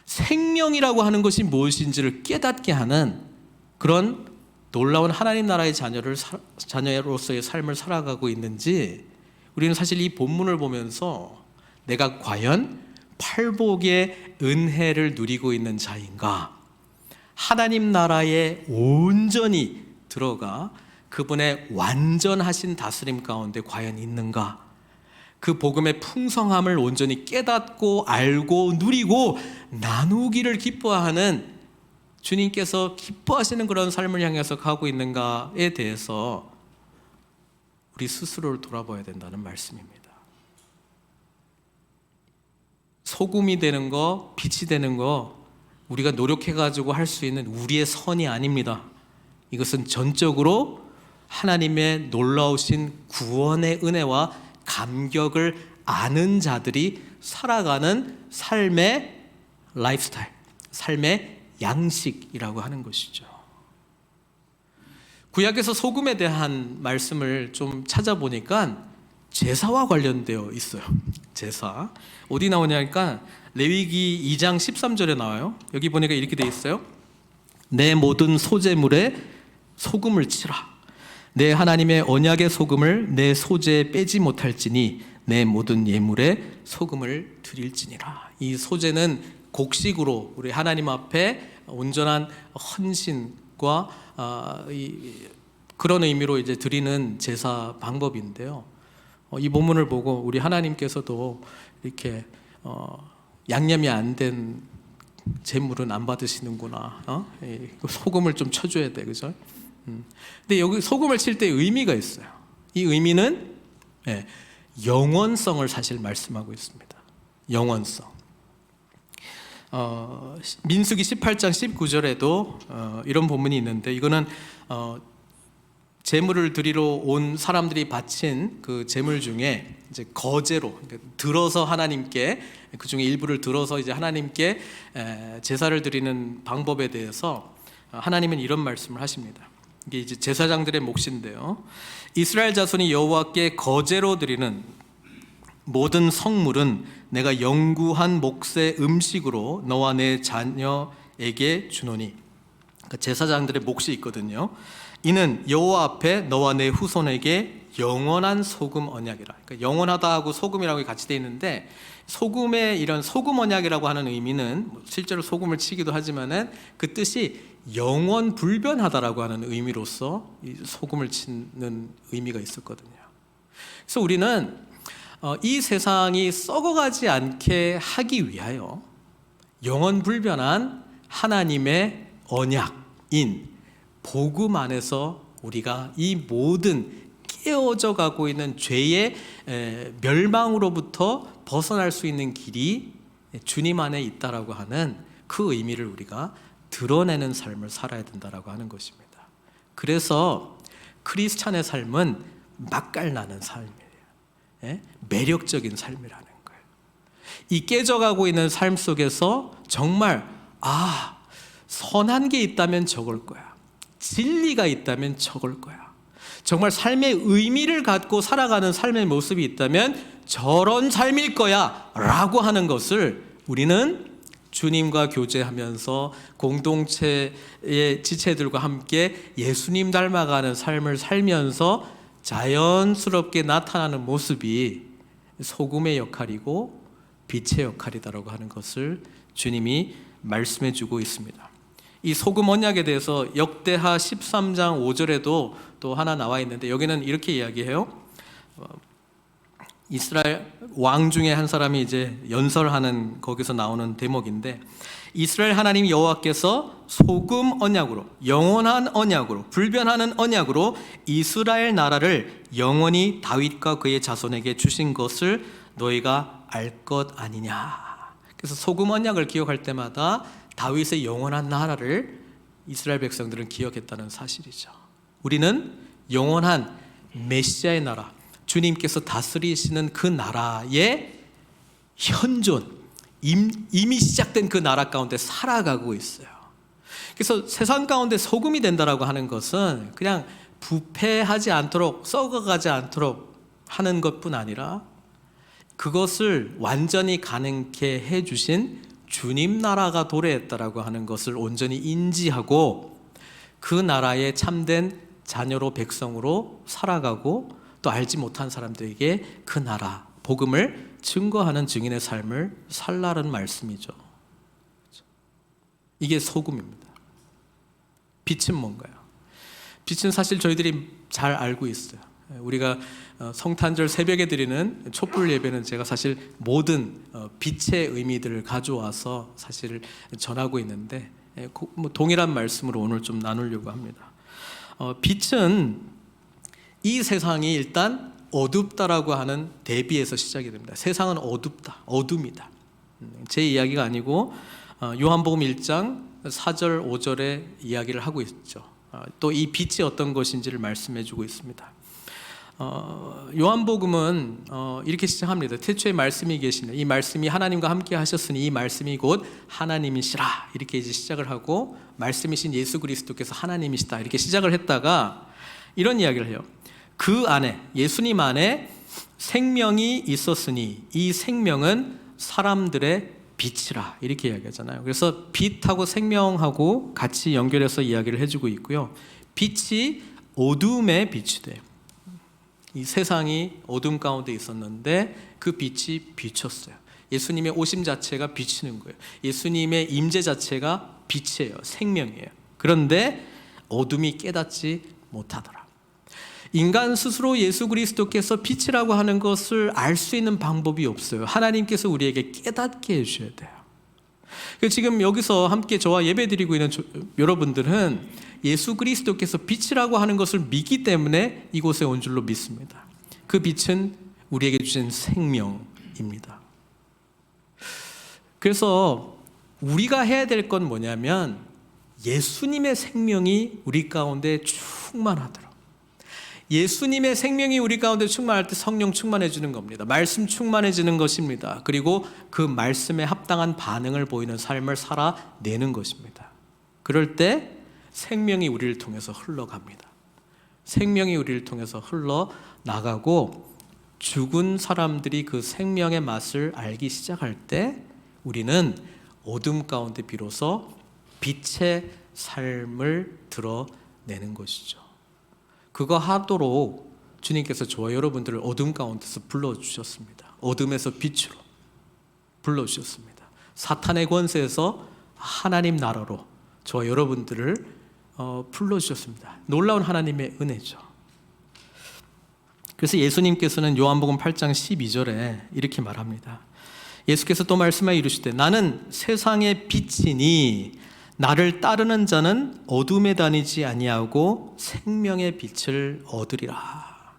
생명이라고 하는 것이 무엇인지를 깨닫게 하는 그런 놀라운 하나님 나라의 자녀로서의 삶을 살아가고 있는지, 우리는 사실 이 본문을 보면서 내가 과연 팔복의 은혜를 누리고 있는 자인가, 하나님 나라에 온전히 들어가 그분의 완전하신 다스림 가운데 과연 있는가, 그 복음의 풍성함을 온전히 깨닫고 알고 누리고 나누기를 기뻐하는, 주님께서 기뻐하시는 그런 삶을 향해서 가고 있는가에 대해서 우리 스스로를 돌아봐야 된다는 말씀입니다. 소금이 되는 거, 빛이 되는 거 우리가 노력해가지고 할 수 있는 우리의 선이 아닙니다. 이것은 전적으로 하나님의 놀라우신 구원의 은혜와 감격을 아는 자들이 살아가는 삶의 라이프스타일, 삶의 양식이라고 하는 것이죠. 구약에서 소금에 대한 말씀을 좀 찾아보니까 제사와 관련되어 있어요. 제사 어디 나오냐니까 레위기 2장 13절에 나와요. 여기 보니까 이렇게 돼 있어요. 내 모든 소제물에 소금을 치라. 내 하나님의 언약의 소금을 내 소제에 빼지 못할지니 내 모든 예물에 소금을 드릴지니라. 이 소제는 곡식으로 우리 하나님 앞에 온전한 헌신과 그런 의미로 이제 드리는 제사 방법인데요. 이 본문을 보고 우리 하나님께서도 이렇게 양념이 안 된 재물은 안 받으시는구나. 소금을 좀 쳐줘야 돼, 그죠? 근데 여기 소금을 칠 때 의미가 있어요. 이 의미는 영원성을 사실 말씀하고 있습니다. 영원성. 민수기 18장 19절에도 이런 본문이 있는데, 이거는 제물을 드리러 온 사람들이 바친 그 제물 중에 이제 거제로 들어서 하나님께, 그 중에 일부를 들어서 이제 하나님께 제사를 드리는 방법에 대해서 하나님은 이런 말씀을 하십니다. 이게 이제 제사장들의 몫인데요. 이스라엘 자손이 여호와께 거제로 드리는 모든 성물은 내가 영구한 몫의 음식으로 너와 내 자녀에게 주노니. 그러니까 제사장들의 몫이 있거든요. 이는 여호와 앞에 너와 내 후손에게 영원한 소금 언약이라. 그러니까 영원하다 하고 소금이라고 같이 되어 있는데, 소금의 이런 소금 언약이라고 하는 의미는 실제로 소금을 치기도 하지만은 그 뜻이 영원 불변하다라고 하는 의미로서 이 소금을 치는 의미가 있었거든요. 그래서 우리는 이 세상이 썩어가지 않게 하기 위하여 영원 불변한 하나님의 언약인 복음 안에서 우리가 이 모든 깨어져 가고 있는 죄의 멸망으로부터 벗어날 수 있는 길이 주님 안에 있다라고 하는 그 의미를 우리가 드러내는 삶을 살아야 된다라고 하는 것입니다. 그래서 크리스찬의 삶은 맛깔나는 삶이에요. 매력적인 삶이라는 거예요. 이 깨져가고 있는 삶 속에서 정말 선한 게 있다면 저걸 거야, 진리가 있다면 저걸 거야, 정말 삶의 의미를 갖고 살아가는 삶의 모습이 있다면 저런 삶일 거야 라고 하는 것을 우리는 주님과 교제하면서 공동체의 지체들과 함께 예수님 닮아가는 삶을 살면서 자연스럽게 나타나는 모습이 소금의 역할이고 빛의 역할이다라고 하는 것을 주님이 말씀해 주고 있습니다. 이 소금 언약에 대해서 역대하 13장 5절에도 또 하나 나와 있는데, 여기는 이렇게 이야기해요. 이스라엘 왕 중에 한 사람이 이제 연설하는 거기서 나오는 대목인데, 이스라엘 하나님 여호와께서 소금 언약으로, 영원한 언약으로, 불변하는 언약으로 이스라엘 나라를 영원히 다윗과 그의 자손에게 주신 것을 너희가 알 것 아니냐. 그래서 소금 언약을 기억할 때마다 다윗의 영원한 나라를 이스라엘 백성들은 기억했다는 사실이죠. 우리는 영원한 메시아의 나라, 주님께서 다스리시는 그 나라의 현존, 이미 시작된 그 나라 가운데 살아가고 있어요. 그래서 세상 가운데 소금이 된다라고 하는 것은 그냥 부패하지 않도록, 썩어가지 않도록 하는 것뿐 아니라 그것을 완전히 가능케 해주신 주님 나라가 도래했다라고 하는 것을 온전히 인지하고 그 나라의 참된 자녀로, 백성으로 살아가고, 또 알지 못한 사람들에게 그 나라, 복음을 증거하는 증인의 삶을 살라는 말씀이죠. 이게 소금입니다. 빛은 뭔가요? 빛은 사실 저희들이 잘 알고 있어요. 우리가 성탄절 새벽에 드리는 촛불 예배는 제가 사실 모든 빛의 의미들을 가져와서 사실 전하고 있는데, 동일한 말씀으로 오늘 좀 나누려고 합니다. 빛은 이 세상이 일단 어둡다라고 하는 대비에서 시작이 됩니다. 세상은 어둡다, 어둠이다. 제 이야기가 아니고 요한복음 1장 4절 5절의 이야기를 하고 있죠. 또 이 빛이 어떤 것인지를 말씀해 주고 있습니다. 요한복음은 이렇게 시작합니다. 태초에 말씀이 계시네, 이 말씀이 하나님과 함께 하셨으니 이 말씀이 곧 하나님이시라, 이렇게 이제 시작을 하고, 말씀이신 예수 그리스도께서 하나님이시다, 이렇게 시작을 했다가 이런 이야기를 해요. 그 안에, 예수님 안에 생명이 있었으니 이 생명은 사람들의 빛이라, 이렇게 이야기하잖아요. 그래서 빛하고 생명하고 같이 연결해서 이야기를 해주고 있고요. 빛이 어둠에 빛이 돼요. 이 세상이 어둠 가운데 있었는데 그 빛이 비쳤어요. 예수님의 오심 자체가 비치는 거예요. 예수님의 임재 자체가 빛이에요. 생명이에요. 그런데 어둠이 깨닫지 못하더라. 인간 스스로 예수 그리스도께서 빛이라고 하는 것을 알 수 있는 방법이 없어요. 하나님께서 우리에게 깨닫게 해주셔야 돼요. 지금 여기서 함께 저와 예배드리고 있는 여러분들은 예수 그리스도께서 빛이라고 하는 것을 믿기 때문에 이곳에 온 줄로 믿습니다. 그 빛은 우리에게 주신 생명입니다. 그래서 우리가 해야 될 건 뭐냐면 예수님의 생명이 우리 가운데 충만하도록, 예수님의 생명이 우리 가운데 충만할 때 성령 충만해 주는 겁니다. 말씀 충만해지는 것입니다. 그리고 그 말씀에 합당한 반응을 보이는 삶을 살아내는 것입니다. 그럴 때 생명이 우리를 통해서 흘러갑니다. 생명이 우리를 통해서 흘러나가고 죽은 사람들이 그 생명의 맛을 알기 시작할 때 우리는 어둠 가운데 비로소 빛의 삶을 드러내는 것이죠. 그거 하도록 주님께서 저와 여러분들을 어둠 가운데서 불러주셨습니다. 어둠에서 빛으로 불러주셨습니다. 사탄의 권세에서 하나님 나라로 저와 여러분들을 불러주셨습니다. 놀라운 하나님의 은혜죠. 그래서 예수님께서는 요한복음 8장 12절에 이렇게 말합니다. 예수께서 또 말씀하여 이르시되 나는 세상의 빛이니 나를 따르는 자는 어둠에 다니지 아니하고 생명의 빛을 얻으리라.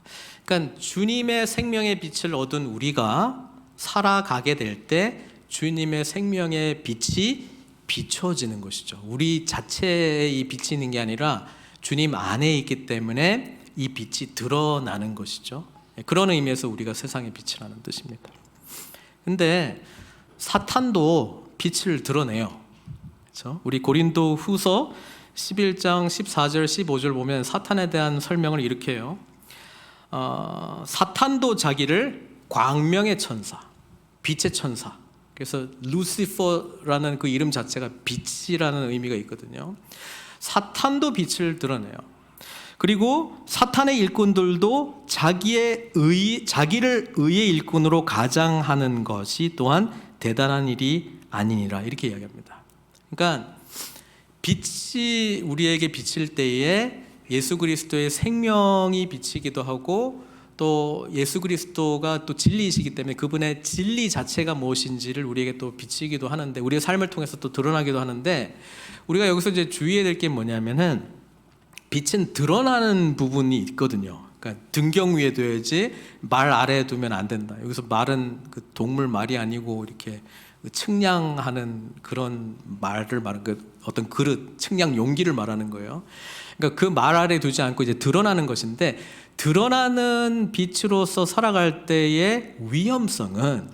그러니까 주님의 생명의 빛을 얻은 우리가 살아가게 될 때 주님의 생명의 빛이 비춰지는 것이죠. 우리 자체에 이 빛이 있는 게 아니라 주님 안에 있기 때문에 이 빛이 드러나는 것이죠. 그런 의미에서 우리가 세상의 빛이라는 뜻입니다. 근데 사탄도 빛을 드러내요. 그렇죠? 우리 고린도 후서 11장 14절 15절 보면 사탄에 대한 설명을 이렇게 해요. 사탄도 자기를 광명의 천사, 빛의 천사, 그래서 루시퍼라는 그 이름 자체가 빛이라는 의미가 있거든요. 사탄도 빛을 드러내요. 그리고 사탄의 일꾼들도 자기를 의의 일꾼으로 가장하는 것이 또한 대단한 일이 아니니라, 이렇게 이야기합니다. 그러니까 빛이 우리에게 비칠 때에 예수 그리스도의 생명이 비치기도 하고 또 예수 그리스도가 또 진리이시기 때문에 그분의 진리 자체가 무엇인지를 우리에게 또 비치기도 하는데, 우리의 삶을 통해서 또 드러나기도 하는데, 우리가 여기서 이제 주의해야 될 게 뭐냐면은 빛은 드러나는 부분이 있거든요. 그러니까 등경 위에 둬야지 말 아래에 두면 안 된다. 여기서 말은 그 동물 말이 아니고 이렇게 측량하는 그런 말을 말하는, 그 어떤 그릇, 측량 용기를 말하는 거예요. 그러니까 그 말 아래에 두지 않고 이제 드러나는 것인데, 드러나는 빛으로서 살아갈 때의 위험성은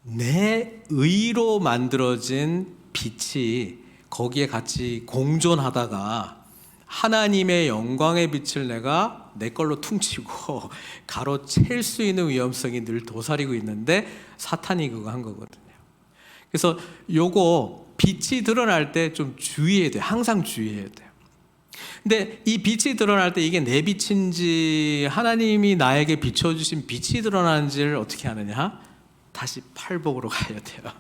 내 의로 만들어진 빛이 거기에 같이 공존하다가 하나님의 영광의 빛을 내가 내 걸로 퉁치고 가로챌 수 있는 위험성이 늘 도사리고 있는데, 사탄이 그거 한 거거든요. 그래서 요거 빛이 드러날 때 좀 주의해야 돼요. 항상 주의해야 돼요. 근데 이 빛이 드러날 때 이게 내 빛인지 하나님이 나에게 비춰주신 빛이 드러나는지를 어떻게 하느냐? 다시 팔복으로 가야 돼요.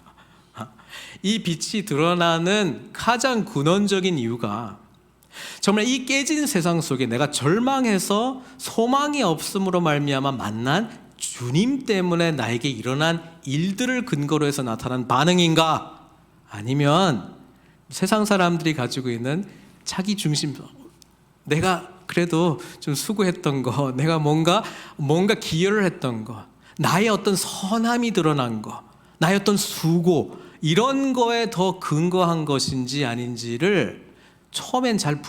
이 빛이 드러나는 가장 근원적인 이유가 정말 이 깨진 세상 속에 내가 절망해서 소망이 없음으로 말미암아 만난 주님 때문에 나에게 일어난 일들을 근거로 해서 나타난 반응인가? 아니면 세상 사람들이 가지고 있는 자기 중심, 내가 그래도 좀 수고했던 거, 내가 뭔가 기여를 했던 거, 나의 어떤 선함이 드러난 거, 나의 어떤 수고, 이런 거에 더 근거한 것인지 아닌지를 처음엔 잘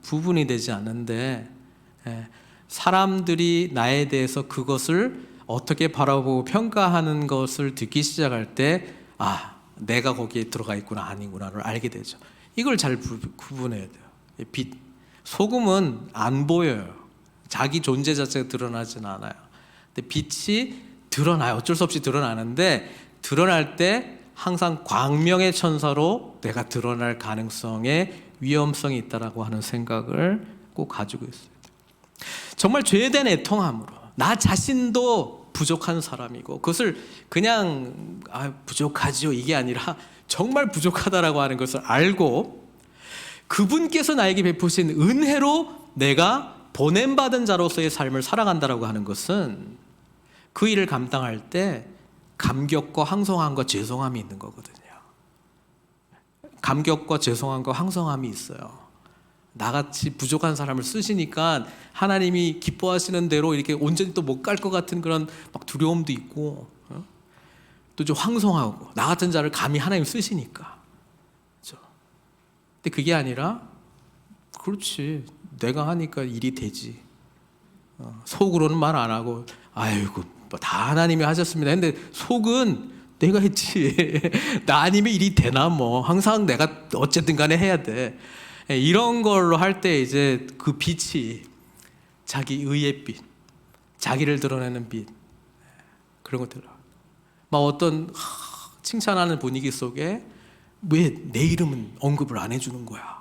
구분이 되지 않는데, 사람들이 나에 대해서 그것을 어떻게 바라보고 평가하는 것을 듣기 시작할 때, 아, 내가 거기에 들어가 있구나 아니구나를 알게 되죠. 이걸 잘 구분해야 돼요. 빛, 소금은 안 보여요. 자기 존재 자체가 드러나진 않아요. 근데 빛이 드러나요. 어쩔 수 없이 드러나는데, 드러날 때 항상 광명의 천사로 내가 드러날 가능성에 위험성이 있다라고 하는 생각을 꼭 가지고 있어요. 정말 죄에 대한 애통함으로 나 자신도 부족한 사람이고, 그것을 그냥 부족하지요 이게 아니라 정말 부족하다라고 하는 것을 알고 그분께서 나에게 베푸신 은혜로 내가 보냄받은 자로서의 삶을 살아간다라고 하는 것은 그 일을 감당할 때 감격과 황송함과 죄송함이 있는 거거든요. 감격과 죄송함과 황송함이 있어요. 나같이 부족한 사람을 쓰시니까 하나님이 기뻐하시는 대로 이렇게 온전히 또 못 갈 것 같은 그런 막 두려움도 있고, 또 좀 황송하고, 나 같은 자를 감히 하나님 쓰시니까. 그렇죠? 근데 그게 아니라, 그렇지, 내가 하니까 일이 되지. 속으로는 말 안 하고, 아이고, 뭐 다 하나님이 하셨습니다. 근데 속은 내가 했지. 나 아니면 일이 되나 뭐. 항상 내가 어쨌든 간에 해야 돼. 이런 걸로 할 때 이제 그 빛이 자기 의의 빛, 자기를 드러내는 빛, 그런 것들. 막 어떤 칭찬하는 분위기 속에 왜 내 이름은 언급을 안 해주는 거야?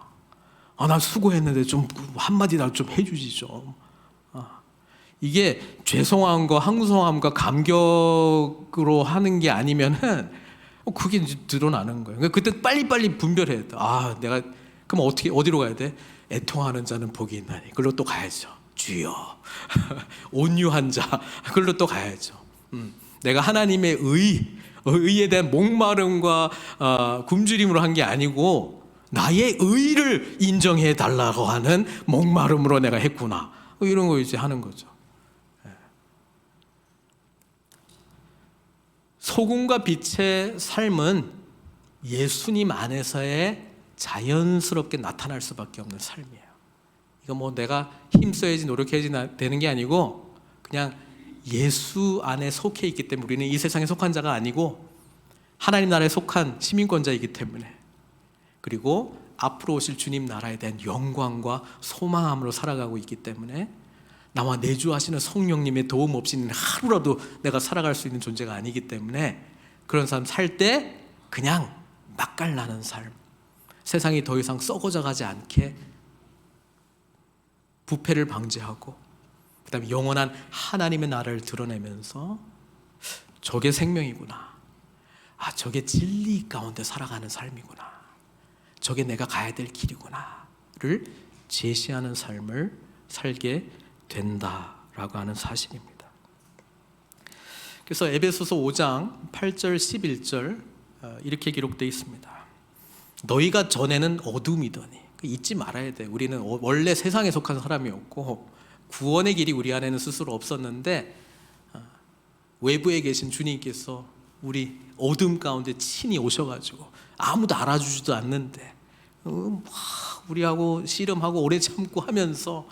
나 수고했는데 좀 한마디 나 좀 해주지 좀. 이게 죄송함과 황송함과 감격으로 하는 게 아니면은 그게 이제 드러나는 거예요. 그러니까 그때 빨리빨리 분별해야 돼. 내가 그럼 어떻게 어디로 가야 돼? 애통하는 자는 복이 있나니. 그걸로 또 가야죠. 주여. 온유한 자. 그걸로 또 가야죠. 내가 하나님의 의에 대한 목마름과 굶주림으로 한 게 아니고 나의 의를 인정해 달라고 하는 목마름으로 내가 했구나. 이런 거 이제 하는 거죠. 소금과 빛의 삶은 예수님 안에서의 자연스럽게 나타날 수밖에 없는 삶이에요. 이거 뭐 내가 힘써야지 노력해야지 되는 게 아니고 그냥 예수 안에 속해 있기 때문에 우리는 이 세상에 속한 자가 아니고 하나님 나라에 속한 시민권자이기 때문에, 그리고 앞으로 오실 주님 나라에 대한 영광과 소망함으로 살아가고 있기 때문에 나와 내주하시는 성령님의 도움 없이는 하루라도 내가 살아갈 수 있는 존재가 아니기 때문에 그런 삶 살 때 그냥 맛깔나는 삶, 세상이 더 이상 썩어져 가지 않게 부패를 방지하고 그 다음에 영원한 하나님의 나라를 드러내면서 저게 생명이구나, 저게 진리 가운데 살아가는 삶이구나, 저게 내가 가야 될 길이구나를 제시하는 삶을 살게 된다라고 하는 사실입니다. 그래서 에베소서 5장 8절 11절 이렇게 기록되어 있습니다. 너희가 전에는 어둠이더니, 잊지 말아야 돼. 우리는 원래 세상에 속한 사람이었고 구원의 길이 우리 안에는 스스로 없었는데 외부에 계신 주님께서 우리 어둠 가운데 친히 오셔가지고 아무도 알아주지도 않는데 우리하고 씨름하고 오래 참고 하면서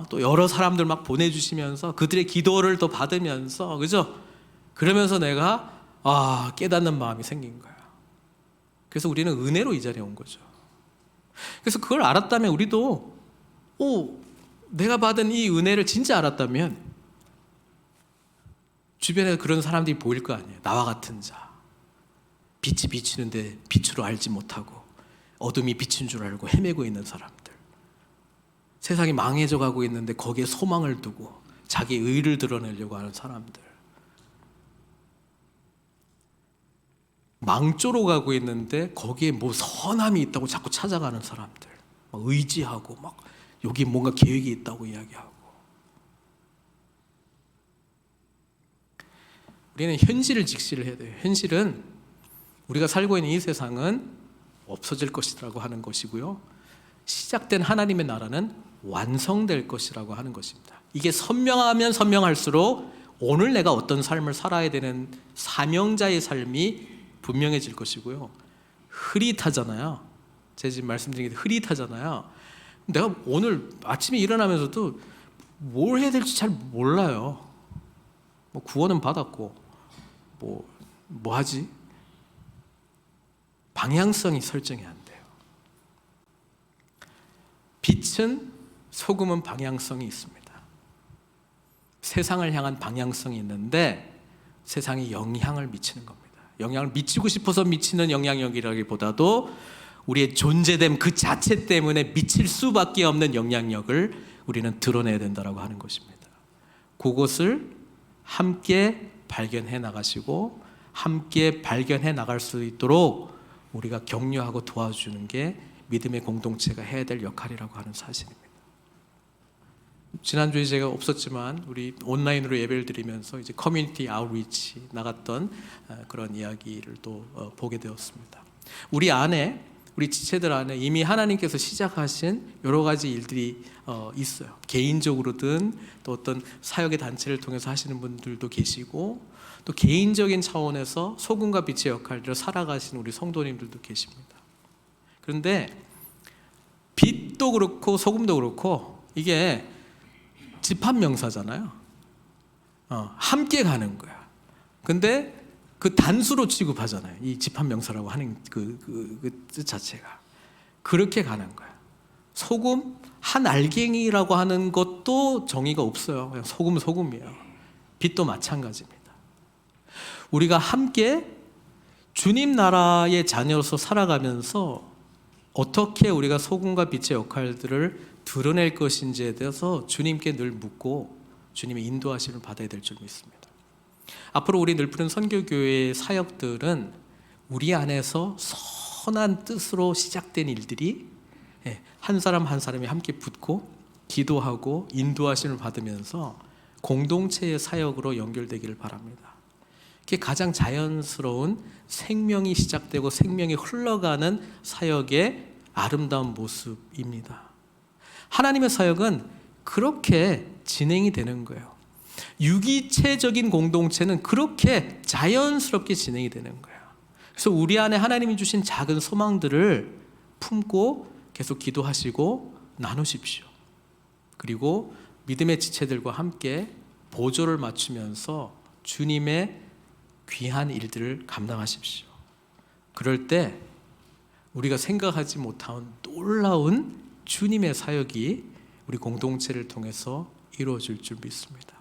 또 여러 사람들 막 보내주시면서 그들의 기도를 또 받으면서, 그죠? 그러면서 내가 깨닫는 마음이 생긴 거야. 그래서 우리는 은혜로 이 자리에 온 거죠. 그래서 그걸 알았다면 우리도 내가 받은 이 은혜를 진짜 알았다면 주변에 그런 사람들이 보일 거 아니에요. 나와 같은 자, 빛이 비치는데 빛으로 알지 못하고 어둠이 빛인 줄 알고 헤매고 있는 사람들, 세상이 망해져 가고 있는데 거기에 소망을 두고 자기 의를 드러내려고 하는 사람들, 망조로 가고 있는데 거기에 뭐 선함이 있다고 자꾸 찾아가는 사람들, 막 의지하고 막 여기 뭔가 계획이 있다고 이야기하고. 우리는 현실을 직시를 해야 돼요. 현실은 우리가 살고 있는 이 세상은 없어질 것이라고 하는 것이고요, 시작된 하나님의 나라는 완성될 것이라고 하는 것입니다. 이게 선명하면 선명할수록 오늘 내가 어떤 삶을 살아야 되는 사명자의 삶이 분명해질 것이고요, 흐릿하잖아요. 제가 지금 말씀드린 게 흐릿하잖아요. 내가 오늘 아침에 일어나면서도 뭘 해야 될지 잘 몰라요. 뭐 구원은 받았고 뭐 하지? 방향성이 설정이 안 돼요. 빛은, 소금은 방향성이 있습니다. 세상을 향한 방향성이 있는데 세상에 영향을 미치는 겁니다. 영향을 미치고 싶어서 미치는 영향력이라기보다도 우리의 존재됨 그 자체 때문에 미칠 수밖에 없는 영향력을 우리는 드러내야 된다고 하는 것입니다. 그것을 함께 발견해 나가시고 함께 발견해 나갈 수 있도록 우리가 격려하고 도와주는 게 믿음의 공동체가 해야 될 역할이라고 하는 사실입니다. 지난주에 제가 없었지만 우리 온라인으로 예배를 드리면서 이제 커뮤니티 아웃리치 나갔던 그런 이야기를 또 보게 되었습니다. 우리 지체들 안에 이미 하나님께서 시작하신 여러 가지 일들이 있어요. 개인적으로든 또 어떤 사역의 단체를 통해서 하시는 분들도 계시고, 또 개인적인 차원에서 소금과 빛의 역할을 살아가신 우리 성도님들도 계십니다. 그런데 빛도 그렇고 소금도 그렇고 이게 집합명사잖아요. 함께 가는 거야. 근데 그 단수로 취급하잖아요. 이 집합명사라고 하는 그 뜻 자체가 그렇게 가는 거야. 소금 한 알갱이라고 하는 것도 정의가 없어요. 그냥 소금이에요. 빛도 마찬가지입니다. 우리가 함께 주님 나라의 자녀로서 살아가면서 어떻게 우리가 소금과 빛의 역할들을 드러낼 것인지에 대해서 주님께 늘 묻고 주님의 인도하심을 받아야 될 줄 믿습니다. 앞으로 우리 늘푸른 선교교회의 사역들은 우리 안에서 선한 뜻으로 시작된 일들이 한 사람 한 사람이 함께 붙고 기도하고 인도하심을 받으면서 공동체의 사역으로 연결되기를 바랍니다. 그게 가장 자연스러운 생명이 시작되고 생명이 흘러가는 사역의 아름다운 모습입니다. 하나님의 사역은 그렇게 진행이 되는 거예요. 유기체적인 공동체는 그렇게 자연스럽게 진행이 되는 거예요. 그래서 우리 안에 하나님이 주신 작은 소망들을 품고 계속 기도하시고 나누십시오. 그리고 믿음의 지체들과 함께 보조를 맞추면서 주님의 귀한 일들을 감당하십시오. 그럴 때 우리가 생각하지 못한 놀라운 주님의 사역이 우리 공동체를 통해서 이루어질 줄 믿습니다.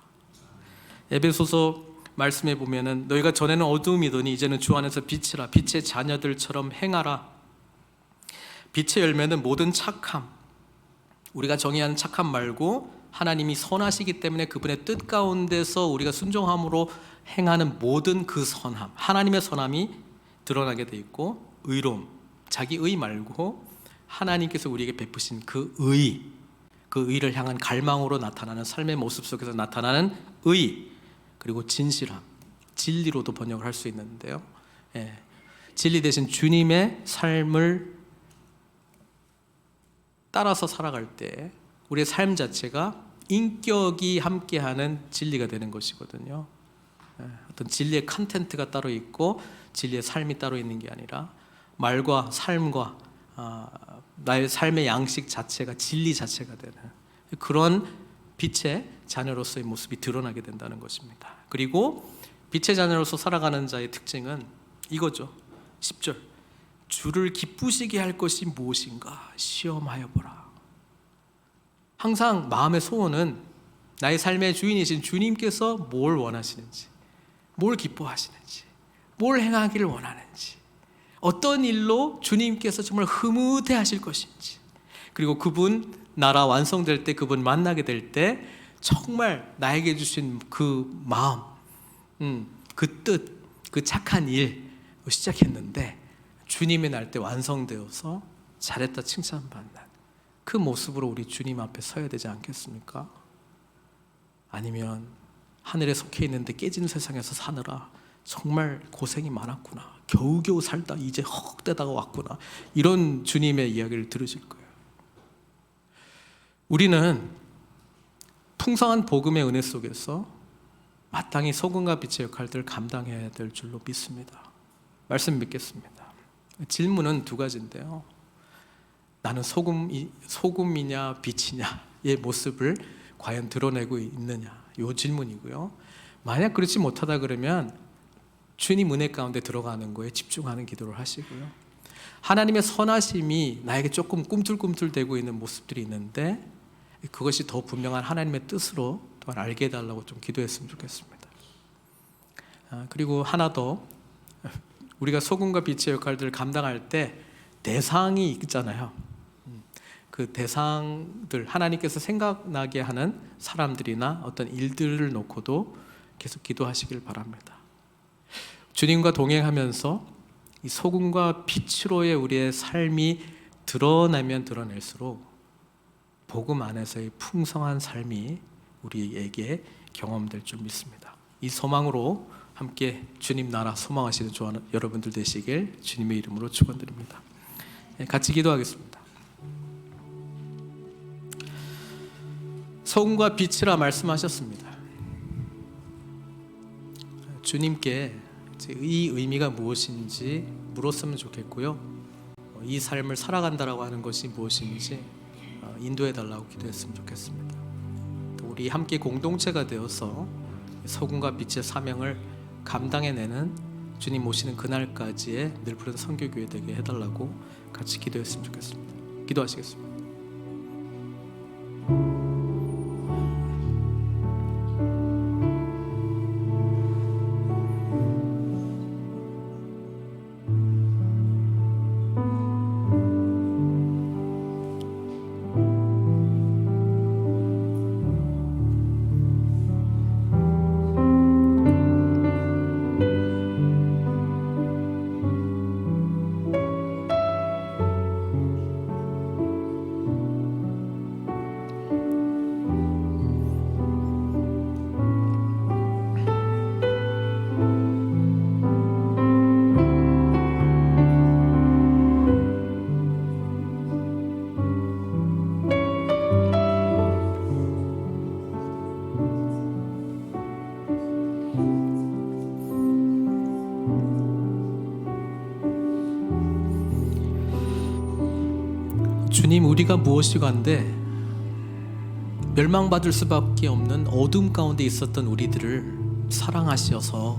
에베소서 말씀해 보면은 너희가 전에는 어두움이더니 이제는 주 안에서 빛이라, 빛의 자녀들처럼 행하라. 빛의 열매는 모든 착함, 우리가 정의하는 착함 말고 하나님이 선하시기 때문에 그분의 뜻 가운데서 우리가 순종함으로 행하는 모든 그 선함, 하나님의 선함이 드러나게 돼 있고, 의로움, 자기 의 말고 하나님께서 우리에게 베푸신 그 의를 향한 갈망으로 나타나는 삶의 모습 속에서 나타나는 의, 그리고 진실함, 진리로도 번역을 할 수 있는데요. 진리 대신 주님의 삶을 따라서 살아갈 때 우리의 삶 자체가 인격이 함께하는 진리가 되는 것이거든요. 어떤 진리의 컨텐트가 따로 있고 진리의 삶이 따로 있는 게 아니라 말과 삶과 나의 삶의 양식 자체가 진리 자체가 되는 그런 빛의 자녀로서의 모습이 드러나게 된다는 것입니다. 그리고 빛의 자녀로서 살아가는 자의 특징은 이거죠. 10절, 주를 기쁘시게 할 것이 무엇인가 시험하여 보라. 항상 마음의 소원은 나의 삶의 주인이신 주님께서 뭘 원하시는지, 뭘 기뻐하시는지, 뭘 행하기를 원하는지, 어떤 일로 주님께서 정말 흐뭇해 하실 것인지, 그리고 그분 나라 완성될 때, 그분 만나게 될 때 정말 나에게 주신 그 마음, 그 뜻, 그 착한 일 시작했는데 주님의 날 때 완성되어서 잘했다 칭찬받는 그 모습으로 우리 주님 앞에 서야 되지 않겠습니까? 아니면 하늘에 속해 있는데 깨진 세상에서 사느라 정말 고생이 많았구나, 겨우겨우 살다 이제 헉대다가 왔구나, 이런 주님의 이야기를 들으실 거예요. 우리는 풍성한 복음의 은혜 속에서 마땅히 소금과 빛의 역할들을 감당해야 될 줄로 믿습니다. 말씀 믿겠습니다. 질문은 두 가지인데요. 나는 소금이냐 빛이냐의 모습을 과연 드러내고 있느냐, 이 질문이고요. 만약 그렇지 못하다 그러면 주님 은혜 가운데 들어가는 거에 집중하는 기도를 하시고요. 하나님의 선하심이 나에게 조금 꿈틀꿈틀대고 있는 모습들이 있는데 그것이 더 분명한 하나님의 뜻으로 또한 알게 해달라고 좀 기도했으면 좋겠습니다. 그리고 하나 더, 우리가 소금과 빛의 역할들을 감당할 때 대상이 있잖아요. 그 대상들, 하나님께서 생각나게 하는 사람들이나 어떤 일들을 놓고도 계속 기도하시길 바랍니다. 주님과 동행하면서 이 소금과 빛으로의 우리의 삶이 드러나면 드러낼수록 복음 안에서의 풍성한 삶이 우리에게 경험될 줄 믿습니다. 이 소망으로 함께 주님 나라 소망하시는 여러분들 되시길 주님의 이름으로 축원드립니다. 같이 기도하겠습니다. 소금과 빛이라 말씀하셨습니다. 주님께 이 의미가 무엇인지 물었으면 좋겠고요. 이 삶을 살아간다라고 하는 것이 무엇인지 인도해 달라고 기도했으면 좋겠습니다. 우리 함께 공동체가 되어서 소금과 빛의 사명을 감당해내는 주님 오시는 그날까지의 늘푸른 선교교회 되게 해달라고 같이 기도했으면 좋겠습니다. 기도하시겠습니다. 주님, 우리가 무엇이간데 멸망받을 수밖에 없는 어둠 가운데 있었던 우리들을 사랑하셔서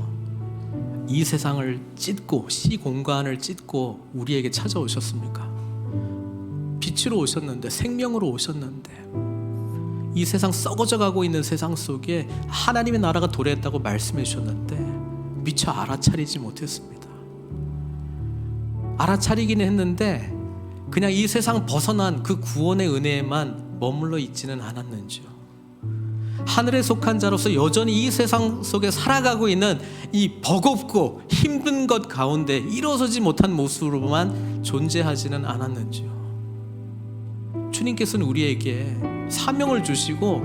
이 세상을 찢고 시공간을 찢고 우리에게 찾아오셨습니까? 빛으로 오셨는데, 생명으로 오셨는데, 이 세상 썩어져 가고 있는 세상 속에 하나님의 나라가 도래했다고 말씀해 주셨는데 미처 알아차리지 못했습니다. 알아차리기는 했는데 그냥 이 세상 벗어난 그 구원의 은혜에만 머물러 있지는 않았는지요. 하늘에 속한 자로서 여전히 이 세상 속에 살아가고 있는 이 버겁고 힘든 것 가운데 일어서지 못한 모습으로만 존재하지는 않았는지요. 주님께서는 우리에게 사명을 주시고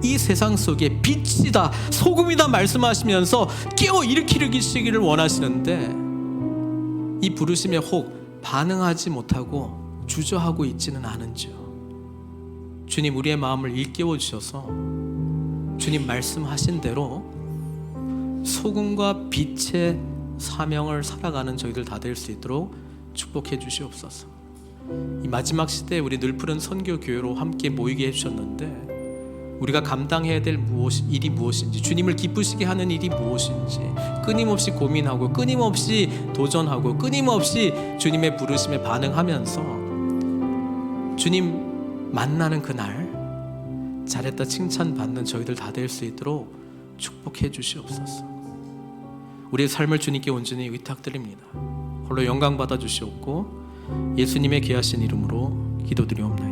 이 세상 속에 빛이다, 소금이다 말씀하시면서 깨워 일으키시기를 원하시는데 이 부르심에 혹 반응하지 못하고 주저하고 있지는 않은지요. 주님, 우리의 마음을 일깨워 주셔서 주님 말씀하신 대로 소금과 빛의 사명을 살아가는 저희들 다 될 수 있도록 축복해 주시옵소서. 이 마지막 시대에 우리 늘푸른 선교교회로 함께 모이게 해주셨는데 우리가 감당해야 될 일이 무엇인지, 주님을 기쁘시게 하는 일이 무엇인지 끊임없이 고민하고 끊임없이 도전하고 끊임없이 주님의 부르심에 반응하면서 주님 만나는 그날 잘했다 칭찬받는 저희들 다 될 수 있도록 축복해 주시옵소서. 우리의 삶을 주님께 온전히 의탁드립니다. 홀로 영광 받아 주시옵고 예수님의 귀하신 이름으로 기도드리옵나이다.